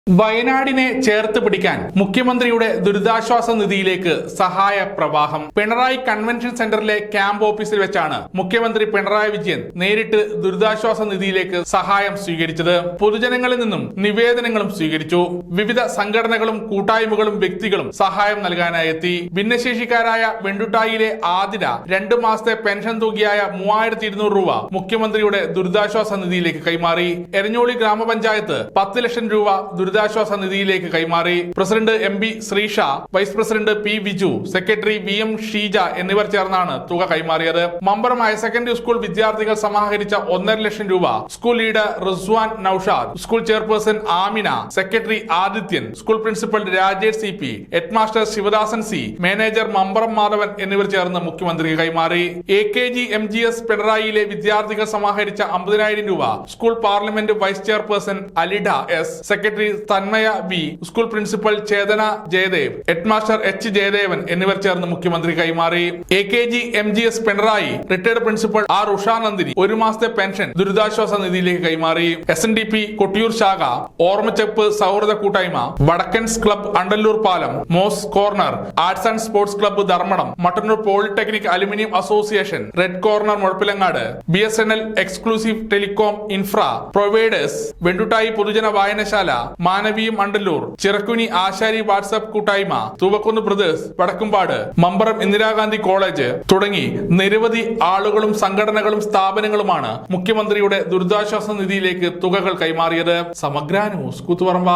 വയനാടിനെ ചേർത്ത് പിടിക്കാൻ മുഖ്യമന്ത്രിയുടെ ദുരിതാശ്വാസ നിധിയിലേക്ക് സഹായ പ്രവാഹം. പിണറായി കൺവെൻഷൻ സെന്ററിലെ ക്യാമ്പ് ഓഫീസിൽ വെച്ചാണ് മുഖ്യമന്ത്രി പിണറായി വിജയൻ നേരിട്ട് ദുരിതാശ്വാസ നിധിയിലേക്ക് സഹായം സ്വീകരിച്ചത്. പൊതുജനങ്ങളിൽ നിന്നും നിവേദനങ്ങളും സ്വീകരിച്ചു. വിവിധ സംഘടനകളും കൂട്ടായ്മകളും വ്യക്തികളും സഹായം നൽകാനായി എത്തി. ഭിന്നശേഷിക്കാരായ വെണ്ടുട്ടായിലെ ആതിര 2 മാസത്തെ പെൻഷൻ തുകയായ 3200 രൂപ മുഖ്യമന്ത്രിയുടെ ദുരിതാശ്വാസ നിധിയിലേക്ക് കൈമാറി. എരഞ്ഞോളി ഗ്രാമപഞ്ചായത്ത് 10 ലക്ഷം രൂപ ദുരിതാശ്വാസ നിധിയിലേക്ക് കൈമാറി. President MB Sreesha, vice president P Viju, secretary VM Sheeja എന്നിവർ ചേർന്നാണ് തുക കൈമാറിയത്. മമ്പറം ഹയർ സെക്കൻഡറി സ്കൂൾ വിദ്യാർത്ഥികൾ സമാഹരിച്ച 1.5 ലക്ഷം രൂപ school leader Rizwan Naushad, school chairperson Amina, secretary Adithyan, school principal Rajesh CP, headmaster Sivadasan C, manager Mamparam Madhavan എന്നിവർ ചേർന്ന് മുഖ്യമന്ത്രിക്ക് കൈമാറി. AKG MGS പിണറായിയിലെ വിദ്യാർത്ഥികൾ സമാഹരിച്ച 50,000 രൂപ school parliament vice chairperson Alida S, secretary Thanmaya V, school principal Chetana Jayadev, headmaster H Jayadevan എന്നിവർ ചേർന്ന് മുഖ്യമന്ത്രി കൈമാറി. AKG MGS Pinarayi retired principal R Ushanandini 1 മാസത്തെ പെൻഷൻ ദുരിതാശ്വാസ നിധിയിലേക്ക് കൈമാറി. SNDP കൊട്ടിയൂർ ശാഖ, ഓർമ്മച്ചെപ്പ് സൗഹൃദ കൂട്ടായ്മ, വടക്കൻസ് ക്ലബ് അണ്ടല്ലൂർ പാലം, moss corner, arts and sports club Dharmadam, Mattannur polytechnic aluminium association, red corner Muzhappilangad, BSNL exclusive telecom infra providers, Venduttayi പൊതുജന വായനശാല, മാനവീയം അണ്ടല്ലൂർ, ചിറക്കുനി ആശാരി വാട്സ്ആപ്പ് കൂട്ടായ്മ, തൂവക്കുന്ന് ബ്രദേഴ്സ് വടക്കുംപാട്, മമ്പറം ഇന്ദിരാഗാന്ധി കോളേജ് തുടങ്ങി നിരവധി ആളുകളും സംഘടനകളും സ്ഥാപനങ്ങളുമാണ് മുഖ്യമന്ത്രിയുടെ ദുരിതാശ്വാസ നിധിയിലേക്ക് തുകകൾ കൈമാറിയത്. സമഗ്ര ന്യൂസ് കൂത്തുപറമ്പ.